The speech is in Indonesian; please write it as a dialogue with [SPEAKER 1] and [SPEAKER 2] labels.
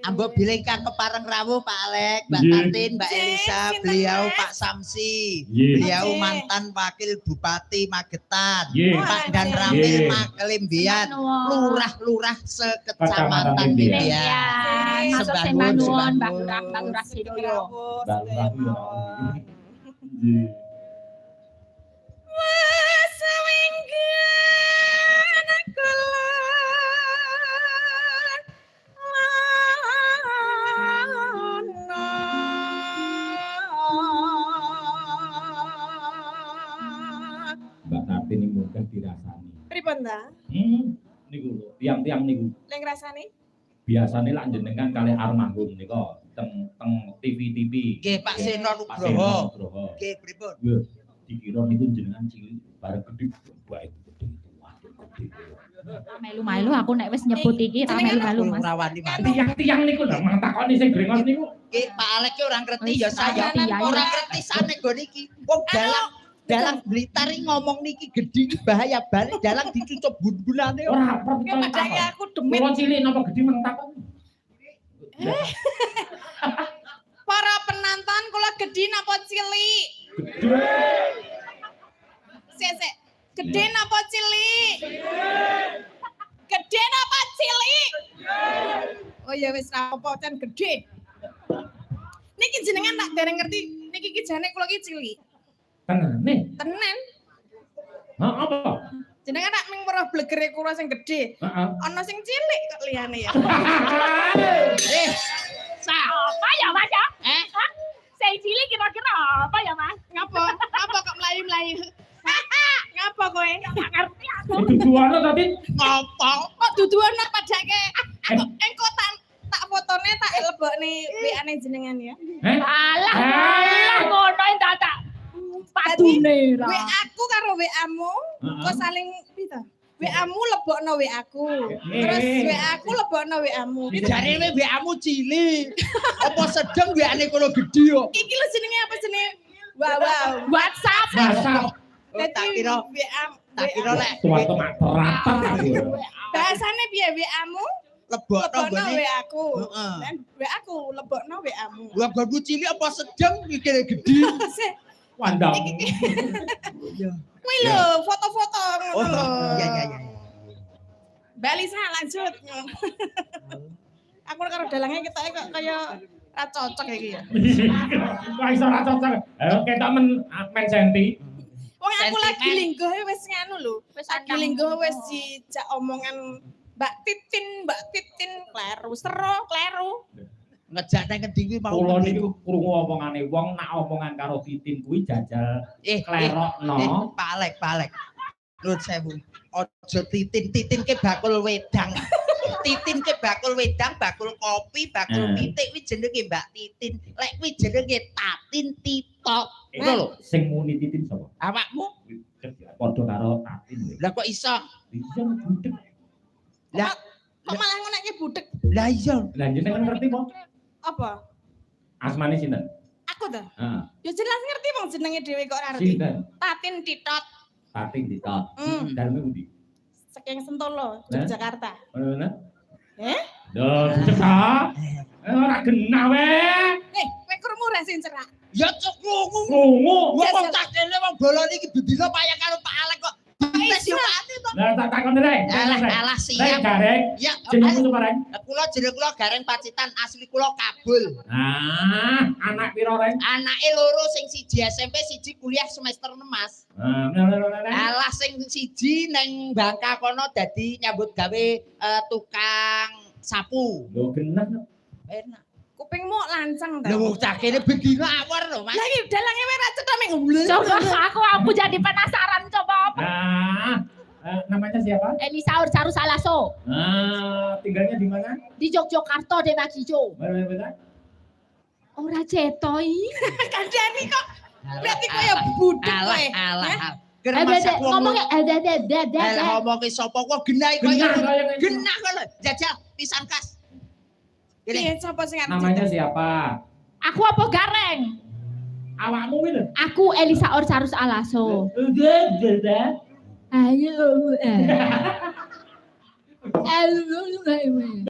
[SPEAKER 1] Ambok bilingkang kepareng rawuh Pak Alek, Mbak Tatin, Mbak Elisa, beliau Pak Samsi, beliau mantan Wakil Bupati Magetan, Pak Dan Ramil Makelimbian, lurah-lurah sekecamatan Bibian.
[SPEAKER 2] Masuk sembah nuwun Mbak Lurah Sedoyo.
[SPEAKER 3] Mbak Tatin ini mudah dirasani.
[SPEAKER 4] Pripun ta?
[SPEAKER 3] Niku lho, tiang-tiang niku.
[SPEAKER 4] Leng rasane?
[SPEAKER 3] Biasane lak jenengan kalih almarhum nika teng TV-TV.
[SPEAKER 1] Nggih Pak Seno Nugroho. Nggih pripun?
[SPEAKER 3] Nggih, dikira niku jenengan cilik bareng gedhe bae gedhe waduh gedhe.
[SPEAKER 2] Melu-melu aku nek wis nyebut iki ra melu-melu Mas.
[SPEAKER 1] Rawani Mas.
[SPEAKER 3] Tiang-tiang niku lho mang takoni sing grengos niku.
[SPEAKER 1] Nggih Pak Alek ki ora ngerti ya saya. Ora ngerti sane nggo niki. Wong dalang Blitar iki ngomong niki gedhi iki bahaya balik dalang dicucup bun-bunane.
[SPEAKER 3] Ora
[SPEAKER 4] Padahal aku demit.
[SPEAKER 3] Kula cilik napa gedhe mang takoni.
[SPEAKER 4] Para penonton kula gedhi napa cilik? Sik. Gedhe napa cilik? Gedhe napa cilik? Oh ya wis ra apa can gedhe. Niki jenengan tak dereng ngerti niki ki jane kula ki cilik. Tenan.
[SPEAKER 3] Hah apa?
[SPEAKER 4] Jenengan tak ming weruh blegere kula sing gedhe.
[SPEAKER 3] Heeh.
[SPEAKER 4] Ana sing cilik kok liyane ya.
[SPEAKER 2] Apa ya Mas ya? Sing cilik kira-kira apa ya Mas?
[SPEAKER 4] Ngapa kok mlayu-mlayu? Ngapa kowe?
[SPEAKER 2] Enggak ngerti aku.
[SPEAKER 3] Duduane tadi
[SPEAKER 1] Ngopo?
[SPEAKER 4] Kok duduan padake engko tak fotone tak lebokne WA-ne jenengan ya.
[SPEAKER 2] Alah ngono tak padune ra.
[SPEAKER 4] WA-ku karo WA-mu kok saling pita. WA-mu lebokno WA-ku. Terus WA-ku lebokno WA-mu.
[SPEAKER 1] Jarene WA-mu cilik. Apa sedeng WA-ne kono gedhe kok.
[SPEAKER 4] Iki lho jenenge apa jenenge? Wow.
[SPEAKER 2] WhatsApp.
[SPEAKER 1] Tak kira lek
[SPEAKER 3] suatu materatan.
[SPEAKER 4] Bahasane piye WA-mu?
[SPEAKER 1] lebokno
[SPEAKER 4] Lebokno
[SPEAKER 1] gone.
[SPEAKER 4] WA-ku.
[SPEAKER 1] Heeh.
[SPEAKER 4] Dan WA-ku lebokno WA-mu.
[SPEAKER 1] Lah gonmu cilik apa sedeng iki gedhe.
[SPEAKER 3] Wandang.
[SPEAKER 4] Kuwi lho foto-foto
[SPEAKER 1] Oh,
[SPEAKER 4] ngono lho.
[SPEAKER 1] iya.
[SPEAKER 4] Mbak Lisa lanjut. Aku karo dalange ketoke kok kaya ra cocok iki ya.
[SPEAKER 3] Wah iso ra cocok. Ketok men senti.
[SPEAKER 4] Wong aku
[SPEAKER 1] Sentimen.
[SPEAKER 4] lagi lingguh wis nganu lho. Lagi lingguh wis dijak omongan Mbak Titin kleru sero kleru.
[SPEAKER 1] Ngejak nang ngendi kuwi mau.
[SPEAKER 3] Kula niku krungu omongane wong nak omongan karo Titin kuwi jajal klerokno.
[SPEAKER 1] Pak Alek. Nuwun sewu. Aja titin ke bakul wedang. Titin ke bakul wedang, bakul kopi, bakul pitik kuwi jenenge Mbak Titin. Lek kuwi jenenge Tatin Titok. Ngono lho.
[SPEAKER 3] Sing muni Titin sapa?
[SPEAKER 1] Awakmu
[SPEAKER 3] Padha karo Tatin.
[SPEAKER 1] lah kok iso?
[SPEAKER 3] Iya budek.
[SPEAKER 1] Lah
[SPEAKER 4] Kok malah ngoneke budek?
[SPEAKER 1] lah iya.
[SPEAKER 3] Lah jenengan ngerti po?
[SPEAKER 4] Apa?
[SPEAKER 3] Asmane sinten?
[SPEAKER 4] Aku ta?
[SPEAKER 3] Heeh.
[SPEAKER 4] Ya jelas ngerti wong jenenge dhewe kok ora ngerti.
[SPEAKER 3] Sinten?
[SPEAKER 4] Tatin Titot.
[SPEAKER 3] Tatin Titot. Daleme pundi?
[SPEAKER 4] Saking Sentolo, Yogyakarta.
[SPEAKER 3] Mana?
[SPEAKER 4] Eh?
[SPEAKER 3] Duh, cekak. Ora genah weh.
[SPEAKER 4] Kowe krungu ra sing cerak.
[SPEAKER 1] Ya cuk krungu.
[SPEAKER 3] Krungu.
[SPEAKER 1] Wong tak kene wong bolone iki bedina payah karo Pak Alek kok. Tes yo ati to.
[SPEAKER 3] Lah tak takon rek.
[SPEAKER 1] Alah siap.
[SPEAKER 3] Gareng.
[SPEAKER 1] Ya
[SPEAKER 3] Jenengmu sapa rek?
[SPEAKER 1] kula jeneng kula Gareng Pacitan, asli kula Kabul.
[SPEAKER 3] Anak pira rek?
[SPEAKER 1] Anake loro sing siji SMP, siji kuliah semester 6, Mas. Alah sing siji nang Bangka kono dadi nyambut gawe tukang sapu.
[SPEAKER 3] Lho genah.
[SPEAKER 1] Enak.
[SPEAKER 4] Kupingmu lancang ta.
[SPEAKER 1] Lha wong cah kene bedina awor lho, Mas.
[SPEAKER 4] Lah iki dalange wae ra cetha ming.
[SPEAKER 2] Coba aku jadi penasaran coba apa?
[SPEAKER 3] Namanya siapa?
[SPEAKER 2] Elisa Urcarus Alaso
[SPEAKER 3] Tinggalnya di mana?
[SPEAKER 2] di Yogyakarta Demagijo.
[SPEAKER 3] Mana?
[SPEAKER 2] Ora cetoi.
[SPEAKER 4] Kandhani kok berarti kaya budek kowe.
[SPEAKER 1] Alah.
[SPEAKER 2] Ngomongnya
[SPEAKER 1] Alah ngomong ki sapa kok genah kaya genah kok lho. Jajal pisan kas.
[SPEAKER 4] Piye sapa sing arep?
[SPEAKER 3] Namanya siapa?
[SPEAKER 2] Aku apa Gareng?
[SPEAKER 3] Awakmu kuwi lho.
[SPEAKER 2] Aku Elisa Urcarus Alaso.
[SPEAKER 3] Udah.
[SPEAKER 2] Ayo.